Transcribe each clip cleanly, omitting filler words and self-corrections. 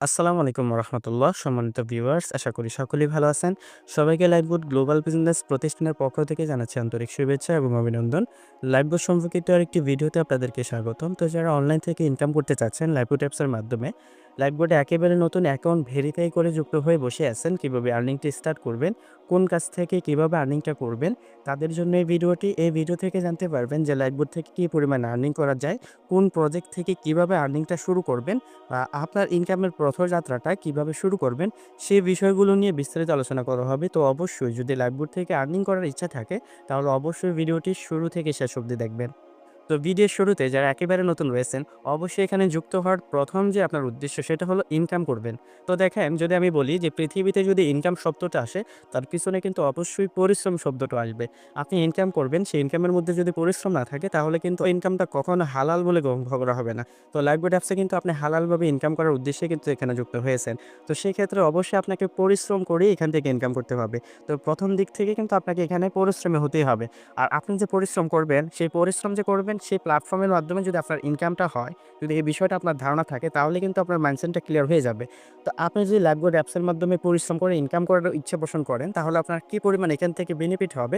আসসালামু আলাইকুম রহমতুল্লাহ সম্মানিত ভিউয়ার্স, আশা করি সকলেই ভালো আছেন। সবাইকে লাইভবোট গ্লোবাল বিজনেস প্রতিষ্ঠানের পক্ষ থেকে জানাচ্ছি আন্তরিক শুভেচ্ছা এবং অভিনন্দন। লাইভবোট সম্পর্কিত আরেকটি ভিডিওতে আপনাদেরকে স্বাগতম। তো যারা অনলাইন থেকে ইনকাম করতে চাচ্ছেন লাইভবোট অ্যাপসের মাধ্যমে, লাইভবোটে একেবারে নতুন অ্যাকাউন্ট ভেরিফাই করে যুক্ত হয়ে বসে আছেন, কিভাবে আর্নিংটা স্টার্ট করবেন, কোন কাজ থেকে কিভাবে আর্নিংটা করবেন, তাদের জন্য এই ভিডিওটি। এই ভিডিও থেকে জানতে পারবেন যে লাইভবোট থেকে কী পরিমাণ আর্নিং করা যায়, কোন প্রজেক্ট থেকে কিভাবে আর্নিংটা শুরু করবেন, আপনার ইনকামের পথযাত্রাটা কিভাবে শুরু করবেন, সেই বিষয়গুলো নিয়ে বিস্তারিত আলোচনা করা হবে। তো অবশ্যই যদি লাইভবোট থেকে আর্নিং করার ইচ্ছা থাকে, তাহলে অবশ্যই ভিডিওটি শুরু থেকে শেষ অবধি দেখবেন। তো ভিডিওর শুরুতে যারা একেবারে নতুন রয়েছেন, অবশ্যই এখানে যুক্ত হওয়ার প্রথম যে আপনার উদ্দেশ্য সেটা হলো ইনকাম করবেন। তো দেখেন, যদি আমি বলি যে পৃথিবীতে যদি ইনকাম শব্দটা আসে, তার পিছনে কিন্তু অবশ্যই পরিশ্রম শব্দটা আসবে। আপনি ইনকাম করবেন, সেই ইনকামের মধ্যে যদি পরিশ্রম না থাকে, তাহলে কিন্তু ইনকামটা কখনো হালাল বলে গ্রহণ করা হবে না। তো লাইভবোট অ্যাপসে কিন্তু আপনি হালালভাবে ইনকাম করার উদ্দেশ্যে কিন্তু এখানে যুক্ত হয়েছেন। তো সেই ক্ষেত্রে অবশ্যই আপনাকে পরিশ্রম করেই এখান থেকে ইনকাম করতে হবে। তো প্রথম দিক থেকে কিন্তু আপনাকে এখানে পরিশ্রমী হতেই হবে। আর আপনি যে পরিশ্রম করবেন, সেই পরিশ্রম যে করবেন সেই প্ল্যাটফর্মের মাধ্যমে যদি আপনার ইনকামটা হয়, যদি এই বিষয়টা আপনার ধারণা থাকে, তাহলে কিন্তু আপনার মাইন্ডসেটটা ক্লিয়ার হয়ে যাবে। তো আপনি যদি লাইভবোট অ্যাপসের মাধ্যমে পরিশ্রম করে ইনকাম করার ইচ্ছা পোষণ করেন, তাহলে আপনার কি পরিমাণ এখান থেকে বেনিফিট হবে,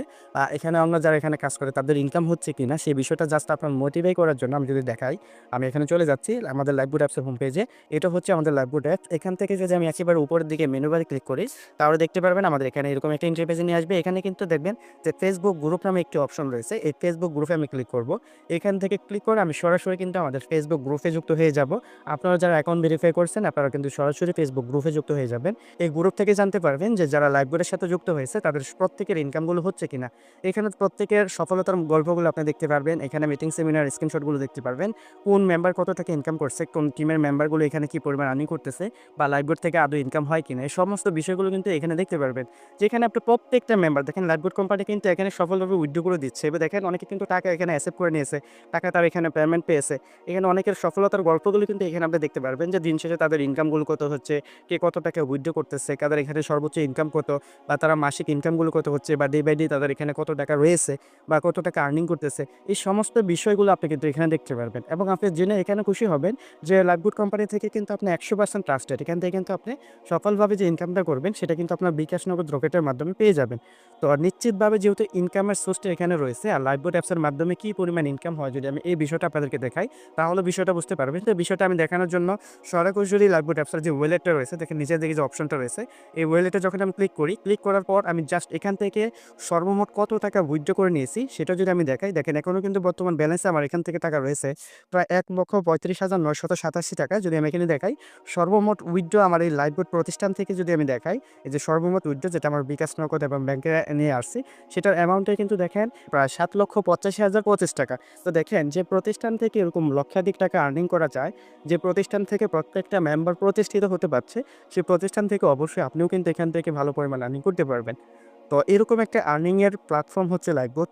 এখানে অন্য যারা এখানে কাজ করে তাদের ইনকাম হচ্ছে কিনা, সেই বিষয়টা জাস্ট আপনার মোটিভাই করার জন্য আমি যদি দেখাই, আমি এখানে চলে যাচ্ছি আমাদের লাইভবোট অ্যাপসের হোম পেজে। এটা হচ্ছে আমাদের লাইভবোট অ্যাপ। এখান থেকে যদি আমি একেবারে উপরের দিকে মেনু বারে ক্লিক করি, তাহলে দেখতে পারবেন আমাদের এখানে এরকম একটা ইন্টারফেসে নিয়ে আসবে। এখানে কিন্তু দেখবেন যে ফেসবুক গ্রুপ নামে একটি অপশন রয়েছে। এই ফেসবুক গ্রুপে আমি ক্লিক করব। এখান থেকে ক্লিক করে আমি সরাসরি কিন্তু আমাদের ফেসবুক গ্রুপে যুক্ত হয়ে যাব। আপনারা যারা অ্যাকাউন্ট ভেরিফাই করছেন, আপনারা কিন্তু সরাসরি ফেসবুক গ্রুপে যুক্ত হয়ে যাবেন। এই গ্রুপ থেকে জানতে পারবেন যে যারা লাইভবোটের সাথে যুক্ত হয়েছে তাদের প্রত্যেকের ইনকামগুলো হচ্ছে কিনা। এখানে প্রত্যেকের সফলতার গল্পগুলো আপনি দেখতে পারবেন। এখানে মিটিং সেমিনার স্ক্রিনশটগুলো দেখতে পারবেন। কোন মেম্বার কত টাকা ইনকাম করছে, কোন টিমের মেম্বারগুলো এখানে কি পরিমাণ আর্নিং করতেছে, বা লাইভবোট থেকে আদৌ ইনকাম হয় কিনা, এই সমস্ত বিষয়গুলো কিন্তু এখানে দেখতে পারবেন। যেখানে আপনি প্রত্যেকটা মেম্বার দেখেন, লাইভবোট কোম্পানি কিন্তু এখানে সফলভাবে উইথড্র করে দিচ্ছে। এবার দেখেন অনেকে কিন্তু টাকা এখানে অ্যাকসেপ্ট করে নিয়েছে, টাকা তার এখানে পেমেন্ট পেয়েছে। এখানে অনেকের সফলতার গল্পগুলো কিন্তু এখানে আপনি দেখতে পারবেন যে দিন শেষে তাদের ইনকামগুলো কত হচ্ছে, কে কত টাকা উইথড্র করতেছে, তাদের এখানে সর্বোচ্চ ইনকাম কত, বা তারা মাসিক ইনকামগুলো কত হচ্ছে, বা ডে বাই ডে তাদের এখানে কত টাকা রয়েছে, বা কত টাকা আর্নিং করতেছে। এই সমস্ত বিষয়গুলো আপনি কিন্তু এখানে দেখতে পারবেন, এবং আপনি জেনে এখানে খুশি হবেন যে লাইভবোট কোম্পানি থেকে কিন্তু আপনি 100% ট্রাস্টেড। এখান থেকে কিন্তু আপনি সফলভাবে যে ইনকামটা করবেন, সেটা কিন্তু আপনার বিকাশ নগদ রকেটের মাধ্যমে পেয়ে যাবেন। তো নিশ্চিতভাবে যেহেতু ইনকামের সোর্সটা এখানে রয়েছে, আর লাইভবোট অ্যাপসের মাধ্যমে কী পরিমাণ ইনকাম হয়, যদি আমি এই বিষয়টা আপনাদেরকে দেখাই, তাহলে বিষয়টা বুঝতে পারবেন। তো বিষয়টা আমি দেখানোর জন্য সরাসরি লাইভবোট অ্যাপসের যে ওয়ালেটটা রয়েছে, দেখেন নিচের দিকে যে অপশনটা রয়েছে, এই ওয়ালেটে যখন আমি ক্লিক করি, ক্লিক করার পর আমি জাস্ট এখান থেকে সর্বমোট কত টাকা উইথড্র করে নিয়েছি সেটা যদি আমি দেখাই, দেখেন এখনও কিন্তু বর্তমান ব্যালেন্সে আমার এখান থেকে টাকা রয়েছে প্রায় 1,35,987 টাকা। যদি আমি এখানে দেখাই, সর্বমোট উইথড্র আমার এই লাইভবোট প্রতিষ্ঠান থেকে যদি আমি দেখাই, এই যে সর্বমোট উইথড্র যেটা আমার বিকাশ নগদ এবং ব্যাংকে নিয়ে আসছি, সেটার অ্যামাউন্টে কিন্তু দেখেন প্রায় 7,85,025 টাকা। তো দেখেন যে প্রতিষ্ঠান থেকে এরকম লক্ষাধিক টাকা আর্নিং করা যায়, যে প্রতিষ্ঠান থেকে প্রত্যেকটা মেম্বার প্রতিষ্ঠিত হতে পারছে, সেই প্রতিষ্ঠান থেকে অবশ্যই আপনিও কিন্তু এখান থেকে ভালো পরিমাণ আর্নিং করতে পারবেন। তো এরকম একটা আর্নিংয়ের প্ল্যাটফর্ম হচ্ছে লাইভবোট।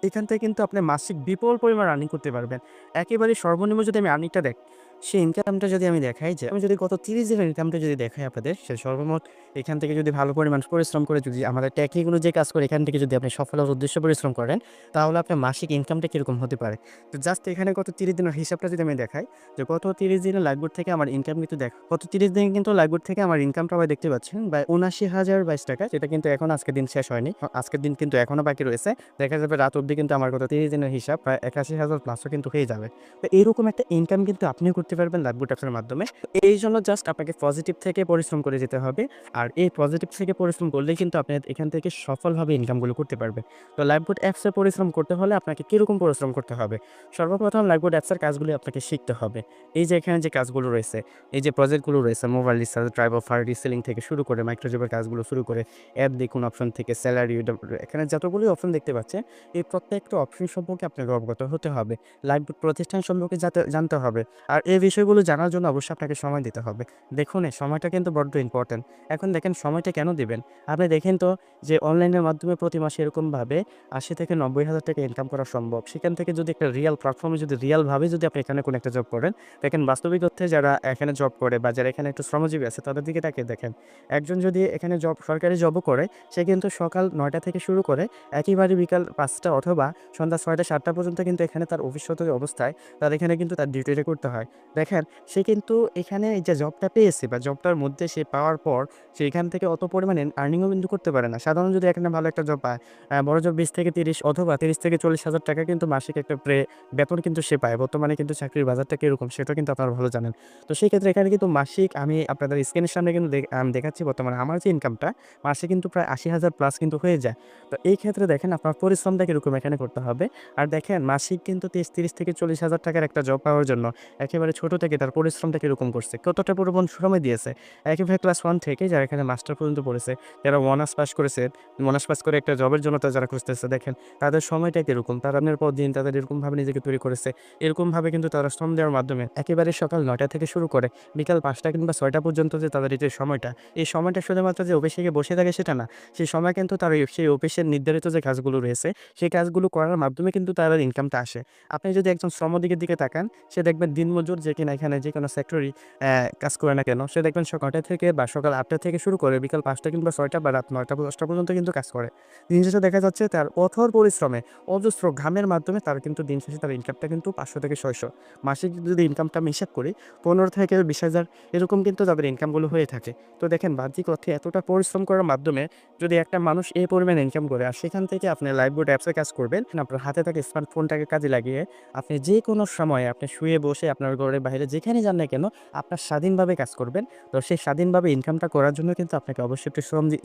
এখান থেকে কিন্তু আপনি মাসিক বিপুল পরিমাণ আর্নিং করতে পারবেন। একেবারে সর্বনিম্ন যদি আমি আর্নিংটা সেই ইনকামটা যদি আমি দেখাই, যে আমি যদি গত 30 দিনের ইনকামটা যদি দেখাই আপনাদের, সে সর্বমোট এখান থেকে যদি ভালো পরিমাণ পরিশ্রম করে যদি আমাদের টেকনিক অনুযায়ী কাজ করে এখান থেকে যদি আপনি সফলতার উদ্দেশ্যে পরিশ্রম করেন, তাহলে আপনার মাসিক ইনকামটা কীরকম হতে পারে। তো জাস্ট এখানে গত 30 দিনের হিসাবটা যদি আমি দেখাই, যে গত 30 দিনের লাইভবোট থেকে আমার ইনকাম কিন্তু গত 30 দিন কিন্তু লাইভবোট থেকে আমার ইনকামটা আবার দেখতে পাচ্ছেন বা ৭৯,০২২ টাকা, যেটা কিন্তু এখন আজকের দিন শেষ হয়নি। আজকের দিন কিন্তু এখনও বাকি রয়েছে। দেখা যাবে রাত অবধি কিন্তু আমার গত 30 দিনের হিসাব প্রায় ৮১,০০০ প্লাসও কিন্তু হয়ে যাবে। তো এরকম একটা ইনকাম কিন্তু আপনিও করতে পারবেন লাইভবোট অ্যাপসের মাধ্যমে। এই জন্য জাস্ট আপনাকে পজিটিভ থেকে পরিশ্রম করে যেতে হবে। আর এই পজিটিভ থেকে পরিশ্রম করলেই কিন্তু আপনি এখান থেকে সফলভাবে ইনকামগুলো করতে পারবেন। তো লাইভবোট অ্যাপসে পরিশ্রম করতে হলে আপনাকে কিরকম পরিশ্রম করতে হবে? সর্বপ্রথম লাইভবোট অ্যাপসের কাজগুলি আপনাকে শিখতে হবে। এই যে এখানে যে কাজগুলো রয়েছে, এই যে প্রজেক্টগুলো রয়েছে, mobile recharge, drive offer, reselling থেকে শুরু করে মাইক্রোজবের কাজগুলো শুরু করে অ্যাপ দেখুন অপশন থেকে স্যালারি, এখানে যতগুলি অপশন দেখতে পাচ্ছেন, এই প্রত্যেকটা অপশন সম্পর্কে আপনাকে অবগত হতে হবে। লাইভবোট প্রতিষ্ঠান সম্পর্কে জানতে হবে। আর এই বিষয়গুলো জানার জন্য অবশ্যই আপনাকে সময় দিতে হবে। দেখুন এই সময়টা কিন্তু বড্ড ইম্পর্টেন্ট। এখন দেখেন সময়টা কেন দিবেন? আপনি দেখেন তো যে অনলাইনের মাধ্যমে প্রতি মাসে এরকমভাবে ৮০ থেকে ৯০,০০০ টাকা ইনকাম করা সম্ভব। সেখান থেকে যদি একটা রিয়াল প্ল্যাটফর্মে যদি রিয়ালভাবে যদি আপনি এখানে কোনো একটা জব করেন, দেখেন বাস্তবিক অর্থে যারা এখানে জব করে বা যারা এখানে একটু শ্রমজীবী আছে তাদের দিকে তাকিয়ে দেখেন। একজন যদি এখানে সরকারি জবও করে, সে কিন্তু সকাল ৯টা থেকে শুরু করে একেবারে বিকাল ৫টা অথবা সন্ধ্যা ৬টা ৭টা পর্যন্ত কিন্তু এখানে তার অফিসরত অবস্থায় তার এখানে কিন্তু তার ডিউটিটা করতে হয়। দেখেন সে কিন্তু এখানে এই যে জবটা পেয়েছে বা জবটার মধ্যে সে পাওয়ার পর সে এখান থেকে অত পরিমাণে আর্নিংও কিন্তু করতে পারে না। সাধারণ যদি এখানে ভালো একটা জব পায়, বড় জব 20 থেকে 30 অথবা 30 থেকে 40 হাজার টাকা কিন্তু মাসিক একটা বেতন কিন্তু সে পায়। বর্তমানে কিন্তু চাকরির বাজারটা কিরকম সেটাও কিন্তু আপনারা ভালো জানেন। তো সেই ক্ষেত্রে এখানে কিন্তু মাসিক আমি আপনাদের স্ক্রিনের সামনে কিন্তু আমি দেখাচ্ছি বর্তমানে আমার যে ইনকামটা মাসে কিন্তু প্রায় 80,000 প্লাস কিন্তু হয়ে যায়। তো এই ক্ষেত্রে দেখেন আপনার পরিশ্রমটা কিরকম এখানে করতে হবে। আর দেখেন মাসিক কিন্তু 30 থেকে 40 হাজার টাকার একটা জব পাওয়ার জন্য একেবারে ছোট থেকে তার পরিশ্রমটা কিরকম করছে, কতটা পরিমাণ সময় দিয়েছে। একেবারে ক্লাস 1 থেকে যারা এখানে মাস্টার পর্যন্ত পড়েছে, যারা অনার্স পাস করেছে, অনার্স পাস করে একটা জবের জন্য যারা খুঁজতেছে দেখেন তাদের সময়টা কিরকম। তারা দিনের পর দিন তাদের এরকমভাবে নিজেকে তৈরি করেছে। এরকমভাবে কিন্তু তারা শ্রম দেওয়ার মাধ্যমে একেবারে সকাল 9টা থেকে শুরু করে বিকাল 5টা কিংবা 6টা পর্যন্ত যে তাদের এই যে সময়টা, এই সময়টা শুধুমাত্র যে অফিসে গিয়ে বসে থাকে সেটা না। সেই সময় কিন্তু তার সেই অফিসের নির্ধারিত যে কাজগুলো রয়েছে, সেই কাজগুলো করার মাধ্যমে কিন্তু তার ইনকামটা আসে। আপনি যদি একজন শ্রমদিকের দিকে তাকান, সে দেখবেন দিনমজুর যে কিনা এখানে যে কোনো সেক্টরেই কাজ করে না কেন, সে দেখবেন সকাল 9টা থেকে বা সকাল 8টা থেকে শুরু করে বিকাল 5টা কিংবা 6টা বা রাত 9টা 10টা পর্যন্ত কিন্তু কাজ করে। দিন শেষে দেখা যাচ্ছে তার কঠোর পরিশ্রমে, অজস্র ঘামের মাধ্যমে তার কিন্তু দিন শেষে তার ইনকামটা কিন্তু 500 থেকে 600। মাসিক যদি ইনকামটা আমি হিসাব করি 15 থেকে 20,000 এরকম কিন্তু তাদের ইনকামগুলো হয়ে থাকে। তো দেখেন বাহ্যিক অর্থে এতটা পরিশ্রম করার মাধ্যমে যদি একটা মানুষ এই পরিমাণে ইনকাম করে আর সেখান থেকে আপনি লাইফবোট অ্যাপসে কাজ করবেন, আপনার হাতে থাকা স্মার্টফোনটাকে কাজে লাগিয়ে আপনি যে কোনো সময়ে আপনি শুয়ে বসে আপনার ঘরের বাইরে যেখানেই যান না কেন আপনার স্বাধীনভাবে কাজ করবেন। তো সেই স্বাধীনভাবে ইনকামটা করার জন্য কিন্তু আপনাকে অবশ্যই একটু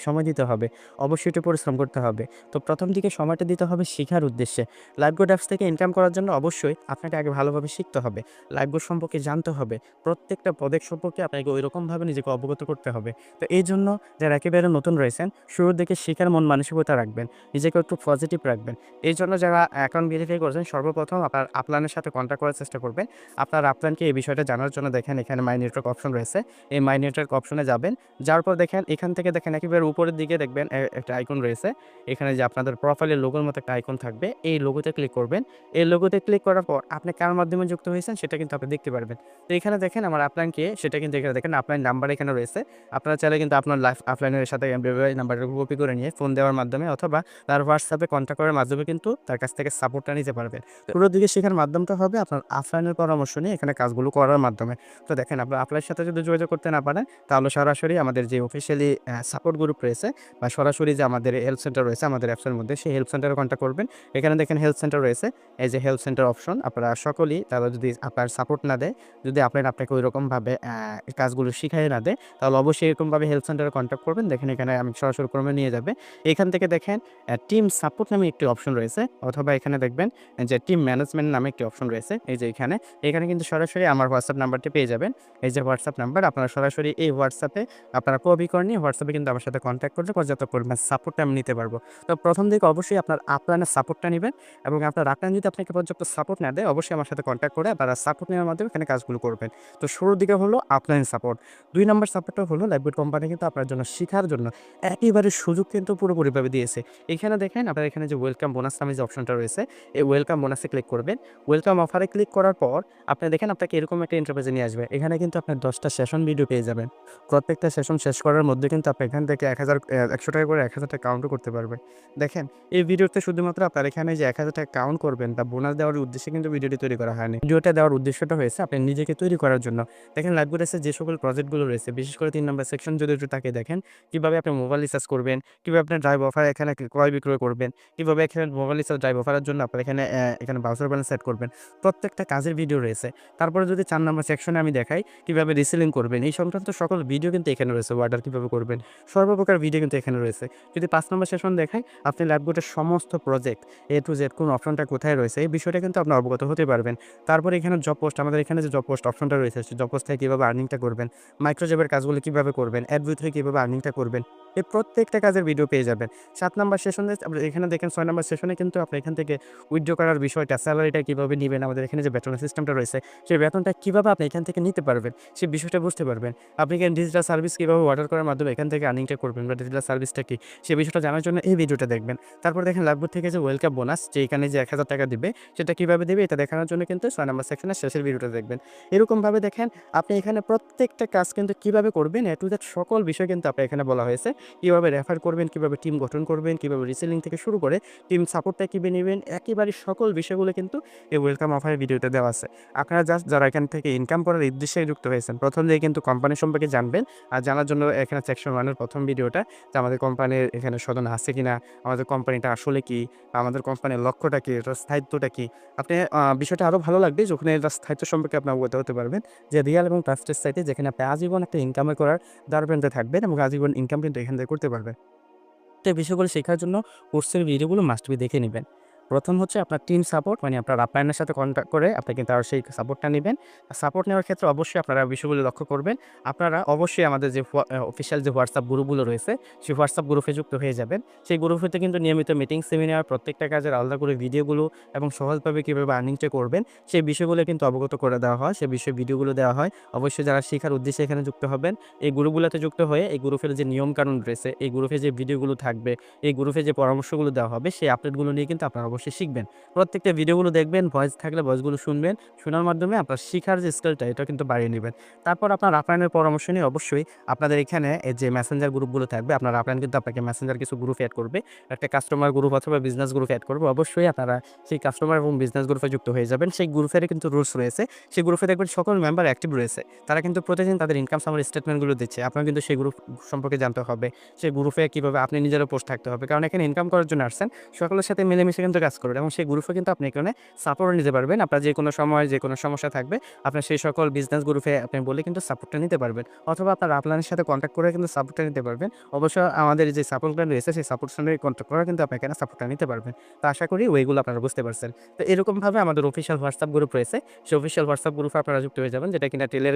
সময় দিতে হবে, অবশ্যই একটু পরিশ্রম করতে হবে। তো প্রথম দিকে সময়টা দিতে হবে শেখার উদ্দেশ্যে। লাইফবোট অ্যাপস থেকে ইনকাম করার জন্য অবশ্যই আপনাকে আগে ভালোভাবে শিখতে হবে, লাইফবোট সম্পর্কে জানতে হবে, প্রত্যেকটা পদক সম্পর্কে আপনাকে ওইরকমভাবে নিজেকে অবগত করতে হবে। তো এই জন্য যারা একেবারে নতুন রয়েছেন শুরুর দিকে শেখার মন মানসিকতা রাখবেন, নিজেকে একটু পজিটিভ রাখবেন। এই জন্য যারা অ্যাকাউন্ট ভেরিফাই করছেন সর্বপ্রথম আপনার আপলানের সাথে কন্ট্যাক্ট করার চেষ্টা করবেন। আপনার আপলানকে এই বিষয়টা জানার জন্য দেখেন এখানে মাই নেটওয়ার্ক অপশন রয়েছে। এই মাই নেটওয়ার্ক অপশনে যাবেন। যাওয়ার পর দেখেন এখান থেকে দেখেন একেবারে উপরের দিকে দেখবেন একটা আইকন রয়েছে। এখানে যে আপনাদের প্রোফাইলের লোগোর মতো একটা আইকন থাকবে। এই লোগোতে ক্লিক করবেন। এই লোগোতে ক্লিক করার পর আপনি কার মাধ্যমে যুক্ত হয়েছেন সেটা কিন্তু আপনি দেখতে পারবেন। তো এখানে দেখেন আমার আপলাইনকে সেটা কিন্তু এখানে দেখেন আপলাইন নাম্বার এখানে রয়েছে। আপনারা চাইলে কিন্তু আপনার আপলাইনের সাথে নাম্বারটা কপি করে নিয়ে ফোন দেওয়ার মাধ্যমে অথবা তার হোয়াটসঅ্যাপে কন্ট্যাক্ট করার মাধ্যমে কিন্তু তার কাছ থেকে সাপোর্টটা নিতে পারবেন। পুরো দিকে শেখার মাধ্যমটা হবে আপনার অফলাইনের পরামর্শ নিয়ে এখানে কাজগুলো করার মাধ্যমে। তো দেখেন আপনার আপনার সাথে যদি যোগাযোগ করতে না পারেন তাহলে সরাসরি আমাদের যে অফিসিয়ালি সাপোর্ট গ্রুপ রয়েছে বা সরাসরি যে আমাদের হেল্প সেন্টার রয়েছে আমাদের অ্যাপসের মধ্যে সেই হেল্প সেন্টারে কন্ট্যাক্ট করবেন। এখানে দেখেন হেল্প সেন্টার রয়েছে। এই যে হেল্প সেন্টার অপশন আপনারা সকলেই তারা যদি আপনার সাপোর্ট না দেয়, যদি আপনাকে ওইরকমভাবে কাজগুলো শিখাই না দেয় তাহলে অবশ্যই এরকমভাবে হেল্প সেন্টারে কন্ট্যাক্ট করবেন। দেখেন এখানে আমি সরাসরি ক্রমে নিয়ে যাবে। এখান থেকে দেখেন টিম সাপোর্ট নামে একটি অপশন রয়েছে অথবা এখানে দেখবেন যে টিম ম্যানেজমেন্ট নামে একটি অপশন রয়েছে। এই যে এখানে কিন্তু সরাসরি আমার হোয়াটসঅ্যাপ নাম্বারটি পেয়ে যাবেন। এই যে হোয়াটসঅ্যাপ নাম্বার আপনারা সরাসরি এই হোয়াটসঅ্যাপে আপনারা কপি করে নিয়ে হোয়াটসঅ্যাপে কিন্তু আমার সাথে কন্ট্যাক্ট করলে পর্যাপ্ত পরিমাণ সাপোর্টটা আমি নিতে পারবো। তো প্রথম দিকে অবশ্যই আপনার আপলাইনের সাপোর্টটা নিবেন এবং আপনার আপলাইন যদি আপনাকে পর্যাপ্ত সাপোর্ট না দেয় অবশ্যই আমার সাথে কন্ট্যাক্ট করে আপনারা সাপোর্ট নেওয়ার মাধ্যমে এখানে কাজগুলো করবেন। তো শুরুর দিকে হলো আপলাইন সাপোর্ট। 2 নম্বর সাপোর্টটা হলো লাইফবোট কোম্পানি কিন্তু আপনার জন্য শিখার জন্য একেবারে সুযোগ কিন্তু পুরোপুরিভাবে দিয়েছে। এখানে দেখেন আপনার এখানে যে ওয়েলকাম বোনাস নামে যে অপশনটা রয়েছে, এই ওয়েলকাম বোনাসে ক্লিক করবেন। ওয়েলকাম অফারে ক্লিক করার পর আপনি দেখেন আপনাকে এরকম একটা ইন্টারফেসে নিয়ে আসবে। এখানে কিন্তু আপনি 10টা সেশন ভিডিও পেয়ে যাবেন। প্রত্যেকটা সেশন শেষ করার মধ্যে কিন্তু আপনি এখান থেকে ১০০ টাকা করে ১,০০০ টাকা কাউন্টও করতে পারবেন। দেখেন এই ভিডিওতে শুধুমাত্র আপনার এখানে যে ১,০০০ টাকা কাউন্ট করবেন তা বোনাস দেওয়ার উদ্দেশ্যে কিন্তু ভিডিওটি তৈরি করা হয়নি। ভিডিওটা দেওয়ার উদ্দেশ্যটা হয়েছে আপনি নিজেকে তৈরি করার জন্য। দেখেন লাইফবোটের যে সকল প্রজেক্টগুলো রয়েছে বিশেষ করে ৩ নম্বর সেকশন যদি একটু তাকিয়ে দেখেন, কিভাবে আপনি মোবাইল রিচার্জ করবেন, কিভাবে আপনি ড্রাইভ অফার এখানে ক্রয় বিক্রয় করবেন, কিভাবে এখানে মোবাইল রিচার্জ ড্রাইভ অফারের জন্য আপনার এখানে বাউচার ব্যালেন্স সেট করবেন। প্রত্যেকটা কাজের ভিডিও রয়েছে। তারপরে যদি ৪ নম্বর সেকশনে আমি দেখাই কিভাবে রিসেলিং করবেন, এই সংক্রান্ত সকল ভিডিও কিন্তু এখানে রয়েছে। অর্ডার কিভাবে করবেন, সর্বপ্রকার ভিডিও কিন্তু এখানে রয়েছে। যদি ৫ নম্বর সেকশন দেখাই, আপনি লাইফবোটের সমস্ত প্রজেক্ট A to Z কোন অপশনটা কোথায় রয়েছে এই বিষয়টা কিন্তু আপনি অবগত হতে পারবেন। তারপরে এখানে জব পোস্ট আমাদের এখানে যে জব পোস্ট অপশনটা রয়েছে সেই জব পোস্ট থেকে কিভাবে আর্নিংটা করবেন, মাইক্রো জবের কাজগুলো কিভাবে করবেন, অ্যাডভিউ থেকে কিভাবে আর্নিংটা করবেন, এই প্রত্যেকটা কাজের ভিডিও পেয়ে যাবেন। ৭ নম্বর সেশনে এখানে দেখেন ৬ নম্বর সেশনে কিন্তু আপনি এখান থেকে উইথড্র করার বিষয়টা, স্যালারিটা কিভাবে নিবেন, আমাদের এখানে যে বেতনের সিস্টেমটা রয়েছে সেই বেতনটা কিভাবে আপনি এখান থেকে নিতে পারবেন সেই বিষয়টা বুঝতে পারবেন। আপনি এখানে ডিজিটাল সার্ভিস কিভাবে অর্ডার করার মাধ্যমে এখান থেকে আর্নিংটা করবেন বা ডিজিটাল সার্ভিসটা কি সেই বিষয়টা জানার জন্য এই ভিডিওটা দেখবেন। তারপর দেখেন লাইফবোট থেকে যে ওয়েলকাম বোনাস যে এখানে যে ১,০০০ টাকা দিবে সেটা কিভাবে দিবে এটা দেখানোর জন্য কিন্তু ৬ নম্বর সেকশনের শেষের ভিডিওটা দেখবেন। এরকমভাবে দেখেন আপনি এখানে প্রত্যেকটা কাজ কিন্তু কিভাবে করবেন A to Z সকল বিষয় কিন্তু আপনার এখানে বলা হয়েছে। কীভাবে রেফার করবেন, কীভাবে টিম গঠন করবেন, কীভাবে রিসেলিং থেকে শুরু করে টিম সাপোর্টটা কীভাবে নেবেন, একেবারে সকল বিষয়গুলো কিন্তু এই ওয়েলকাম অফারের ভিডিওতে দেওয়া আছে। আপনারা জাস্ট যারা এখান থেকে ইনকাম করার উদ্দেশ্যে যুক্ত হয়েছেন, প্রথম দিকে কিন্তু কোম্পানি সম্পর্কে জানবেন। আর জানার জন্য এখানে সেকশন 1 এর প্রথম ভিডিওটা যে আমাদের কোম্পানির এখানে সদন আছে কিনা, আমাদের কোম্পানিটা আসলে কি, আমাদের কোম্পানির লক্ষ্যটা কি, এটার স্থায়িত্বটা কি। আপনি বিষয়টা আরও ভালো লাগবে যখন এটার স্থায়িত্ব সম্পর্কে আপনি অবগত হতে পারবেন যে রিয়াল এবং ট্রাস্টেড সাইটে যেখানে আপনি আজীবন একটা ইনকামে করার দ্বারপ্রান্তে থাকবেন এবং আজীবন ইনকাম কিন্তু এখান থেকে করতে পারবেন। তো এই বিষয়গুলো শেখার জন্য কোর্সের ভিডিওগুলো মাস্ট বি দেখে নিবেন। প্রথম হচ্ছে আপনার টিম সাপোর্ট, মানে আপনার আপলাইনের সাথে কন্ট্যাক্ট করে আপনি কিন্তু আর সেই সাপোর্টটা নিবেন। সাপোর্ট নেওয়ার ক্ষেত্রে অবশ্যই আপনারা বিষয়গুলো লক্ষ্য করবেন। আপনারা অবশ্যই আমাদের যে অফিসিয়াল যে হোয়াটসঅ্যাপ গ্রুপগুলো রয়েছে, সেই হোয়াটসঅ্যাপ গ্রুপে যুক্ত হয়ে যাবেন। সেই গ্রুপেতে কিন্তু নিয়মিত মিটিং, সেমিনার, প্রত্যেকটা কাজের আলাদা করে ভিডিওগুলো এবং সহজভাবে কীভাবে আর্নিংটা করবেন, সেই বিষয়গুলো কিন্তু অবগত করে দেওয়া হয়। সে বিষয়ে ভিডিওগুলো দেওয়া হয়। অবশ্যই যারা শেখার উদ্দেশ্যে এখানে যুক্ত হবেন, এই গ্রুপগুলোতে যুক্ত হয়ে এই গ্রুপের যে নিয়মকানুন রয়েছে, এই গ্রুপে যে ভিডিওগুলো থাকবে, এই গ্রুপে যে পরামর্শগুলো দেওয়া হবে, সেই আপডেটগুলো নিয়ে কিন্তু আপনারা অবশ্যই শিখবেন। প্রত্যেকটা ভিডিওগুলো দেখবেন, ভয়েস থাকলে ভয়েসগুলো শুনবেন। শোনার মাধ্যমে আপনার শিখার যে স্কিলটা এটা কিন্তু বাড়িয়ে নিবেন। তারপর আপনার আপলাইনের পরামর্শ নিয়ে অবশ্যই আপনাদের এখানে এই যে মেসেঞ্জার গ্রুপগুলো থাকবে, আপনার আপলাইন কিন্তু আপনাকে মেসেঞ্জার কিছু গ্রুপ এড করবে। একটা কাস্টমার গ্রুপ অথবা বিজনেস গ্রুপ এড করবে। অবশ্যই আপনারা সেই কাস্টমার এবং বিজনেস গ্রুপে যুক্ত হয়ে যাবেন। সেই গ্রুপেরই কিন্তু রুলস রয়েছে। সেই গ্রুপে দেখবেন সকল মেম্বার অ্যাক্টিভ রয়েছে। তারা কিন্তু প্রতিদিন তাদের ইনকাম সামারি স্টেটমেন্টগুলো দিচ্ছে। আপনার কিন্তু সেই গ্রুপ সম্পর্কে জানতে হবে। সেই গ্রুপে কিভাবে আপনি নিজেরও পোস্ট থাকতে হবে। কারণ এখানে ইনকাম করার জন্য আসছেন। সকলের সাথে মিলেমিশে কিন্তু কাজ করবেন এবং সেই গ্রুপে কিন্তু আপনি এখানে সাপোর্ট নিতে পারবেন। আপনার যেকোনো সময় যেকোনো সমস্যা থাকবে, আপনার সেই সকল বিজনেস গ্রুপে আপনি বলে কিন্তু সাপোর্টটা নিতে পারবেন। অথবা আপনার আপলাইনের সাথে কন্ট্যাক্ট করে কিন্তু সাপোর্টটা নিতে পারবেন। অবশ্য আমাদের যে সাপোর্ট প্ল্যান রয়েছে, সেই সাপোর্ট সঙ্গে কন্ট্যাক্ট করে কিন্তু আপনি এখানে সাপোর্টটা নিতে পারবেন। তো আশা করি ওইগুলো আপনারা বুঝতে পারছেন। তো এরকমভাবে আমাদের অফিসিয়াল হোয়াটসঅ্যাপ গ্রুপ রয়েছে। সেই অফিসিয়াল হোয়াটসঅ্যাপ গ্রুপে আপনারা যুক্ত হয়ে যাবেন, যেটা কিনা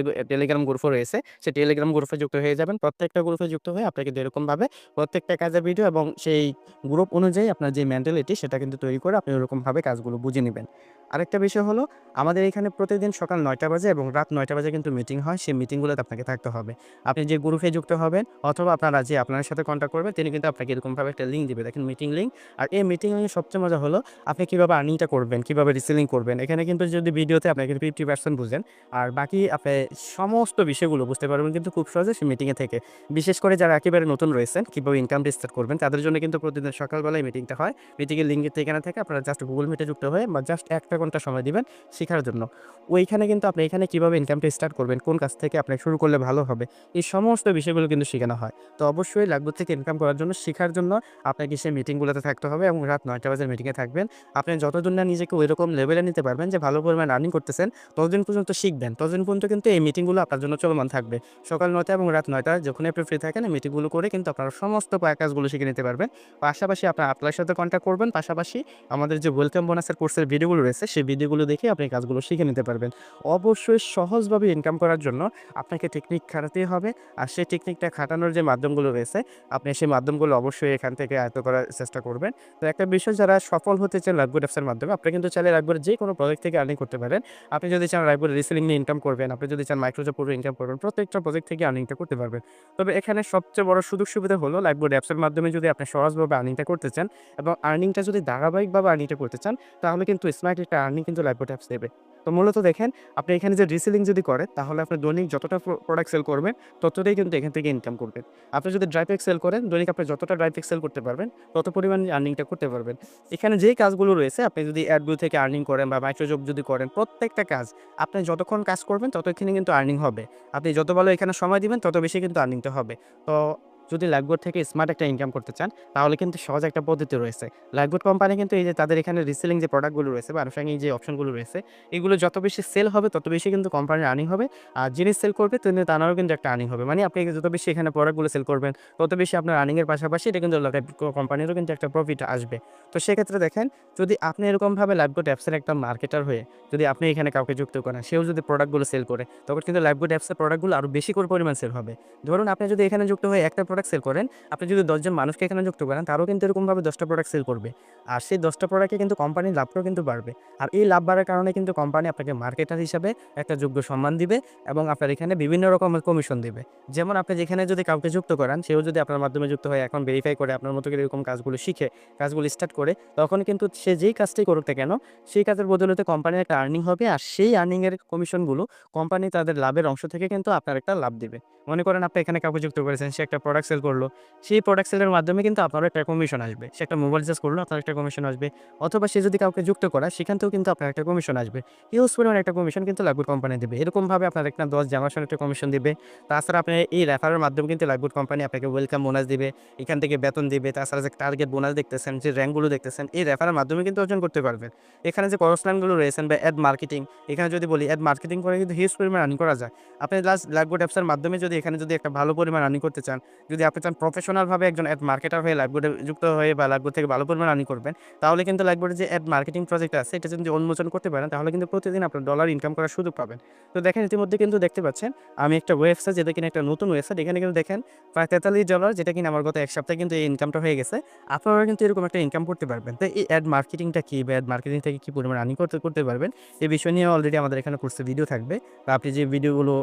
টেলিগ্রাম গ্রুপও রয়েছে। সেই টেলিগ্রাম গ্রুপে যুক্ত হয়ে যাবেন। প্রত্যেকটা গ্রুপে যুক্ত হয়ে আপনি কিন্তু এরকমভাবে প্রত্যেকটা কাজের ভিডিও এবং সেই গ্রুপ অনুযায়ী আপনার যে মেন্টালিটি সেটা কিন্তু তৈরি করে আপনি ওরকমভাবে কাজগুলো বুঝে নিবেন। আরেকটা বিষয় হলো, আমাদের এখানে প্রতিদিন সকাল ৯টা বাজে এবং রাত ৯টা বাজে কিন্তু মিটিং হয়। সেই মিটিংগুলোতে আপনাকে থাকতে হবে। আপনি যে গ্রুপে যুক্ত হবেন অথবা আপনারা যে আপনার সাথে কন্ট্যাক্ট করবেন, তিনি কিন্তু আপনাকে এরকমভাবে একটা লিঙ্ক দিবে। দেখেন মিটিং লিঙ্ক। আর এই মিটিং লিঙ্কে সবচেয়ে মজা হলো আপনি কিভাবে আর্নিংটা করবেন, কিভাবে রিসেলিং করবেন। এখানে কিন্তু যদি ভিডিওতে আপনি 50% বুঝেন আর বাকি আপনি সমস্ত বিষয়গুলো বুঝতে পারবেন কিন্তু খুব সহজে সেই মিটিংয়ে থেকে। বিশেষ করে যারা একেবারে নতুন রয়েছেন, কিভাবে ইনকাম স্টার্ট করবেন, তাদের জন্য কিন্তু প্রতিদিন সকালবেলায় মিটিংটা হয়। মিটিংয়ের লিঙ্কের ঠিকানা থেকে আপনারা জাস্ট গুগল মিটে যুক্ত হয়ে বা জাস্ট ১ ঘন্টা সময় দিবেন শিখার জন্য। ওইখানে কিন্তু আপনি এখানে কিভাবে ইনকামটা স্টার্ট করবেন, কোন কাজ থেকে আপনি শুরু করলে ভালো হবে, এই সমস্ত বিষয়গুলো কিন্তু শেখানো হয়। তো অবশ্যই লাগবে থেকে ইনকাম করার জন্য, শিখার জন্য আপনাকে সেই মিটিংগুলোতে থাকতে হবে এবং রাত ৯টা বাজে মিটিংয়ে থাকবেন। আপনি যতদিন না নিজেকে ওইরকম লেভেলে নিতে পারবেন যে ভালো পরিমাণ আর্নিং করতেছেন, ততদিন পর্যন্ত শিখবেন। ততদিন পর্যন্ত কিন্তু এই মিটিংগুলো আপনার জন্য চলমান থাকবে। সকাল ৯টা এবং রাত ৯টা যখনই আপনি ফ্রি থাকেন, এই মিটিংগুলো করে কিন্তু আপনারা সমস্ত কাজগুলো শিখে নিতে পারবেন। পাশাপাশি আপনার সাথে কন্ট্যাক্ট করবেন। পাশাপাশি আমাদের যে ওয়েলকাম বোনাসের কোর্সের ভিডিওগুলো রয়েছে, সেই ভিডিওগুলো দেখে আপনি কাজগুলো শিখে নিতে পারবেন। অবশ্যই সহজভাবে ইনকাম করার জন্য আপনাকে টেকনিক খাটাতেই হবে। আর সেই টেকনিকটা খাটানোর যে মাধ্যমগুলো রয়েছে, আপনি সেই মাধ্যমগুলো অবশ্যই এখান থেকে আয়ত্ত করার চেষ্টা করবেন। তো একটা বিষয়, যারা সফল হতে চান লাইভবোর্ড অ্যাপসের মাধ্যমে, আপনি কিন্তু চাইলে লাইভবোর্ডের যেকোনো প্রজেক্ট থেকে আর্নিং করতে পারেন। আপনি যদি চান লাইভবোর্ডে রিসেলিং নিয়ে ইনকাম করবেন, আপনি যদি চান মাইক্রোজব পুরো ইনকাম করবেন, প্রত্যেকটা প্রজেক্ট থেকে আর্নিংটা করতে পারবেন। তবে এখানে সবচেয়ে বড় সুযোগ সুবিধা হলো লাইভবোর্ড অ্যাপসের মাধ্যমে যদি আপনি সহজভাবে আর্নিংটা করতে চান এবং আর্নিংটা যদি ধারাবাহিকভাবে আর্নিংটা করতে চান, তাহলে কিন্তু স্মার্ট একটা আর্নিং কিন্তু লাইভবোর্ড অ্যাপস দেবে। তো মূলত দেখেন, আপনি এখানে যে রিসেলিং যদি করেন, তাহলে আপনি দৈনিক যতটা প্রোডাক্ট সেল করবেন, ততটাই কিন্তু এখান থেকে ইনকাম করবেন। আপনি যদি ড্রাই প্যাক সেল করেন, দৈনিক আপনি যতটা ড্রাই প্যাক সেল করতে পারবেন, তত পরিমাণ আর্নিংটা করতে পারবেন। এখানে যেই কাজগুলো রয়েছে, আপনি যদি অ্যাডগুলো থেকে আর্নিং করেন বা মাইক্রোজব যদি করেন, প্রত্যেকটা কাজ আপনি যতক্ষণ কাজ করবেন, ততক্ষণই কিন্তু আর্নিং হবে। আপনি যত ভালো এখানে সময় দিবেন, তত বেশি কিন্তু আর্নিংটা হবে। তো যদি লাইভবোর্ড থেকে স্মার্ট একটা ইনকাম করতে চান, তাহলে কিন্তু সহজ একটা পদ্ধতি রয়েছে। লাইভবোর্ড কোম্পানি কিন্তু এই যে তাদের এখানে রিসেলিং যে প্রোডাক্টগুলো রয়েছে বা আনুষঙ্গিক যে অপশনগুলো রয়েছে, এগুলো যত বেশি সেল হবে, তত বেশি কিন্তু কোম্পানির আর্নিং হবে। আর যিনি সেল করবে, তিনি তানারও কিন্তু একটা আর্নিং হবে। মানে আপনি যত বেশি এখানে প্রোডাক্টগুলো সেল করবেন, তত বেশি আপনার আর্নিং এর পাশাপাশি এটা কিন্তু কোম্পানিরও কিন্তু একটা প্রফিট আসবে। তো সেক্ষেত্রে দেখেন, যদি আপনি এরকমভাবে লাইভবোর্ড অ্যাপসের একটা মার্কেটার হয়ে যদি আপনি এখানে কাউকে যুক্ত করেন, সেও যদি প্রোডাক্টগুলো সেল করে, তখন কিন্তু লাইভবোর্ড অ্যাপসের প্রোডাক্টগুলো আরও বেশি করে পরিমাণ সেল হবে। ধরুন আপনি যদি এখানে যুক্ত হয়ে একটা প্রোডাক্ট সেল করেন, আপনি যদি ১০ জন মানুষকে এখানে যুক্ত করেন, তারাও কিন্তু এরকমভাবে ১০ টা প্রোডাক্ট সেল করবে। আর সেই ১০ টা প্রোডাক্টে কিন্তু কোম্পানির লাভটাও কিন্তু বাড়বে। আর এই লাভ বাড়ার কারণে কিন্তু কোম্পানি আপনাকে মার্কেটার হিসাবে একটা যোগ্য সম্মান দিবে এবং আপনার এখানে বিভিন্ন রকমের কমিশন দিবে। যেমন আপনি যেখানে যদি কাউকে যুক্ত করান, সেও যদি আপনার মাধ্যমে যুক্ত হয়ে অ্যাকাউন্ট ভেরিফাই করে আপনার মতো করে এরকম কাজগুলো শিখে, কাজগুলো স্টার্ট করে, তখন কিন্তু সে যেই কাজটাই করুক না কেন, সেই কাজের বদৌলতে কোম্পানির একটা আর্নিং হবে। আর সেই আর্নিং এর কমিশনগুলো কোম্পানি তাদের লাভের অংশ থেকে কিন্তু আপনার একটা লাভ দিবে। মনে করেন আপনি এখানে কাউকে যুক্ত করেছেন, সে একটা প্রোডাক্ট সেল করলো, সেই প্রোডাক্ট সেলের মাধ্যমে কিন্তু আপনারও একটা কমিশন আসবে। সে একটা মোবাইল রিচার্জ করলো, আপনার একটা কমিশন আসবে। অথবা সে যদি কাউকে যুক্ত করায়, সেখান থেকেও কিন্তু আপনার একটা কমিশন আসবে। হিউজ পরিমাণ একটা কমিশন কিন্তু লাইফবোট কোম্পানি দিবে। এরকমভাবে আপনার একটা 10 জানুয়ারি একটা কমিশন দিবে। তাছাড়া আপনি এই রেফারের মাধ্যমে কিন্তু লাইফবোট কোম্পানি আপনাকে ওয়েলকাম বোনাস দিবে। এখান থেকে বেতন দিবে। তাছাড়া যে টার্গেট বোনাস দেখতেছেন, যে র্যাঙ্কগুলো দেখতেছেন, এই রেফারের মাধ্যমে কিন্তু অর্জন করতে পারবেন। এখানে যে প্রফেশনালগুলো রয়েছেন বা অ্যাড মার্কেটিং, এখানে যদি বলি অ্যাড মার্কেটিং করে কিন্তু হিউজ পরিমাণ আর্নিং করা যায়। আপনি জাস্ট লাইফবোট অ্যাপসের মাধ্যমে যদি এখানে যদি একটা ভালো পরিমাণ আর্নিং করতে চান, যদি আপনি চান প্রফেশনালভাবে একজন অ্যাড মার্কেটার হয়ে লাইফবোটে যুক্ত হয়ে বা লাইফবোট থেকে ভালো পরিমাণ আর্নিং করবেন, তাহলে কিন্তু লাইফবোটের যে অ্যাড মার্কেটিং প্রজেক্ট আছে, এটা যদি উন্মোচন করতে পারেন, তাহলে কিন্তু প্রতিদিন আপনার ডলার ইনকাম করার সুযোগ পাবেন। তো দেখেন ইতিমধ্যে কিন্তু দেখতে পাচ্ছেন আমি একটা ওয়েবসাইট, যেটা কিনা একটা নতুন ওয়েবসাইট, এখানে কিন্তু দেখেন প্রায় $43, যেটা কিনা আমার গত ১ সপ্তাহে কিন্তু এই ইনকামটা হয়ে গেছে। আপনারা কিন্তু এরকম একটা ইনকাম করতে পারবেন। তো এই অ্যাড মার্কেটিংটা কি বা অ্যাড মার্কেটিং থেকে কি পরিমাণ আর্নিং করতে পারবেন, এই বিষয় নিয়ে অলরেডি আমাদের এখানে কোর্সে ভিডিও থাকবে। বা আপনি যে ভিডিওগুলো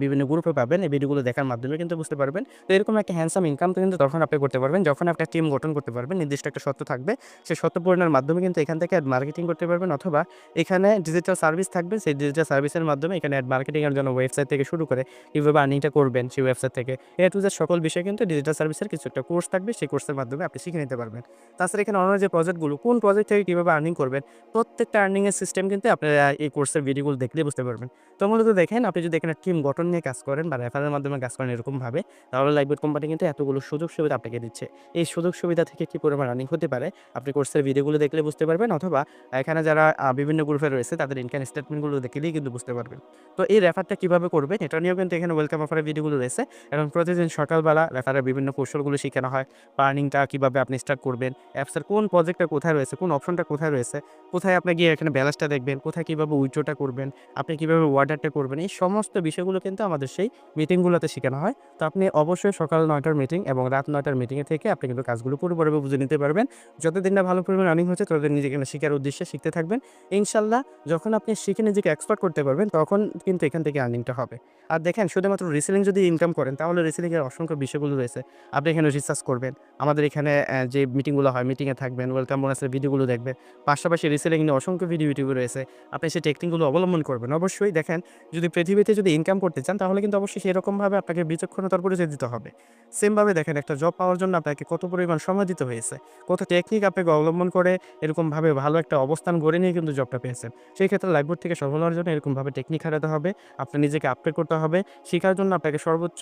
বিভিন্ন গ্রুপে পাবেন, এই ভিডিওগুলো দেখার মাধ্যমে কিন্তু বুঝতে পারবেন। তো এরকম একটা হ্যান্ডসাম ইনকাম কিন্তু তখন আপনি করতে পারবেন, যখন আপনি একটা টিম গঠন করতে পারবেন। নির্দিষ্ট একটা শর্ত থাকবে, সেই শর্ত পূরণের মাধ্যমে কিন্তু এখান থেকে অ্যাড মার্কেটিং করতে পারবেন। অথবা এখানে ডিজিটাল সার্ভিস থাকবে, সেই ডিজিটাল সার্ভিসের মাধ্যমে এখানে অ্যাড মার্কেটিং এর জন্য ওয়েবসাইট থেকে শুরু করে কিভাবে আর্নিংটা করবেন সেই ওয়েবসাইট থেকে, এ টু জেড সকল বিষয় কিন্তু ডিজিটাল সার্ভিসের কিছু একটা কোর্স থাকবে, সেই কোর্সের মাধ্যমে আপনি শিখে নিতে পারবেন। তাছাড়া এখানে অন্য যে প্রজেক্টগুলো, কোন প্রজেক্ট থেকে কিভাবে আর্নিং করবেন, প্রত্যেকটা আর্নিং এর সিস্টেম কিন্তু আপনারা এই কোর্সের ভিডিওগুলো দেখলেই বুঝতে পারবেন। তো মূলত দেখেন, আপনি যদি এখানে টিম গঠন নিয়ে কাজ করেন বা রেফারের মাধ্যমে কাজ করেন এরকমভাবে, তাহলে লাইফবোট কোম্পানি কিন্তু এতগুলো সুযোগ সুবিধা আপনাকে দিচ্ছে। এই সুযোগ সুবিধা থেকে কি পরিমাণ আর্নিং হতে পারে, আপনি কোর্সের ভিডিওগুলো দেখলে বুঝতে পারবেন। অথবা এখানে যারা বিভিন্ন গ্রুপে রয়েছে, তাদের ইনকাম স্টেটমেন্টগুলো দেখলেই কিন্তু বুঝতে পারবেন। তো এই রেফারটা কিভাবে করবেন, এটা নিয়েও কিন্তু এখানে ওয়েলকাম অফারের ভিডিওগুলো রয়েছে। এবং প্রতিদিন সকালবেলা রেফারের বিভিন্ন কৌশলগুলো শিখানো হয়। আর্নিংটা কিভাবে আপনি স্টার্ট করবেন, অ্যাপসের কোন প্রজেক্টটা কোথায় রয়েছে, কোন অপশনটা কোথায় রয়েছে, কোথায় আপনি গিয়ে এখানে ব্যালেন্সটা দেখবেন, কোথায় কিভাবে উইথড্রটা করবেন, আপনি কিভাবে অর্ডারটা করবেন, এই সমস্ত বিষয়গুলো কিন্তু আমাদের সেই মিটিংগুলোতে শেখানো হয়। তো আপনি অবশ্যই সকাল ৯টার মিটিং এবং রাত ৯টার মিটিংয়ে থেকে আপনি কিন্তু কাজগুলো পুরোপুরিভাবে বুঝে নিতে পারবেন। যতদিন না ভালো পরিমাণ আর্নিং হচ্ছে, ততদিন নিজেকে শেখার উদ্দেশ্যে শিখতে থাকবেন। ইনশাআল্লাহ যখন আপনি শিখে নিজেকে এক্সপার্ট করতে পারবেন, তখন কিন্তু এখান থেকে আর্নিংটা হবে। আর দেখেন, শুধুমাত্র রিসেলিং যদি ইনকাম করেন, তাহলে রিসেলিং এর অসংখ্য বিষয়গুলো রয়েছে। আপনি এখানে রিসার্চ করবেন। আমাদের এখানে যে মিটিংগুলো হয়, মিটিংয়ে থাকবেন, ওয়েলকাম বোনাসের ভিডিওগুলো দেখবেন। পাশাপাশি রিসেলিং নিয়ে অসংখ্য ভিডিও ইউটিউবে রয়েছে। আপনি সেই টেকনিকগুলো অবলম্বন করবেন। অবশ্যই দেখেন, যদি পৃথিবীতে যদি ইনকাম করতে চান, তাহলে কিন্তু অবশ্যই সেরকমভাবে আপনাকে বিচক্ষণতার পরিচয় দিতে হবে। সেমভাবে দেখেন, একটা জব পাওয়ার জন্য আপনাকে কত পরিমাণ সময় দিতে হয়েছে, কত টেকনিক আপনাকে অবলম্বন করে এরকমভাবে ভালো একটা অবস্থান গড়ে নিয়ে কিন্তু জবটা পেয়েছেন। সেই ক্ষেত্রে লাইফবোট থেকে সফল হওয়ার জন্য এরকমভাবে টেকনিক হারাতে হবে, আপনার নিজেকে আপগ্রেড করতে হবে। শেখার জন্য আপনাকে সর্বোচ্চ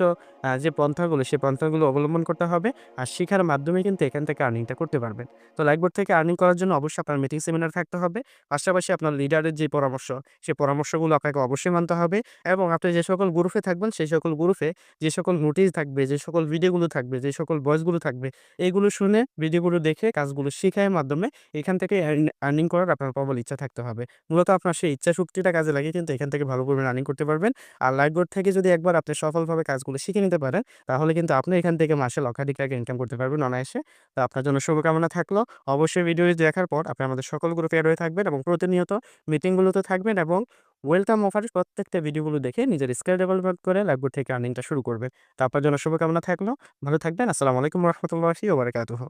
যে পন্থাগুলো, সেই পন্থাগুলো অবলম্বন করতে হবে। আর শিখার মাধ্যমে কিন্তু এখান থেকে আর্নিংটা করতে পারবেন। তো লাইফবোট থেকে আর্নিং করার জন্য অবশ্যই আপনার মিটিং সেমিনার থাকতে হবে। পাশাপাশি আপনার লিডারের যে পরামর্শ, সেই পরামর্শগুলো আপনাকে অবশ্যই মানতে হবে। এবং আপনি যে সকল গ্রুপে থাকবেন, সেই সকল গ্রুপে যে সকল নোটিশ থাকবে, যে সকল ভিডিওগুলো থাকবে, যে সকল ভয়েসগুলো থাকবে, এগুলো শুনে, ভিডিওগুলো দেখে, কাজগুলো শিখার মাধ্যমে এখান থেকে আর্নিং করার আপনার প্রবল ইচ্ছা থাকতে হবে। মূলত আপনার সেই ইচ্ছা শক্তিটা কাজে লাগিয়ে কিন্তু এখান থেকে ভালো পরিমাণে আর্নিং করতে পারবেন। আর লাইফবোট থেকে যদি একবার আপনি সফলভাবে কাজগুলো শিখে নিতে পারেন, তাহলে কিন্তু আপনি এখান থেকে মাসে লক্ষাধিক টাকা ইনকাম করতে পারবেন অনায়াসে। তো আপনার জন্য শুভকামনা থাকলো। অবশ্যই ভিডিওটি দেখার পর আপনি আমাদের সকল গ্রুপে এড হয়ে থাকবেন এবং প্রতিনিয়ত মিটিংগুলোতে থাকবেন এবং ওয়েলকাম অফারের প্রত্যেকটা ভিডিওগুলো দেখে নিজের স্কিল ডেভেলপমেন্ট করে লাইফবোট থেকে আর্নিংটা শুরু করবেন। তো আপনার জন্য শুভকামনা থাকলো। ভালো থাকবেন। আসসালামু আলাইকুম ওয়া রাহমাতুল্লাহি ওয়া বারাকাতুহু।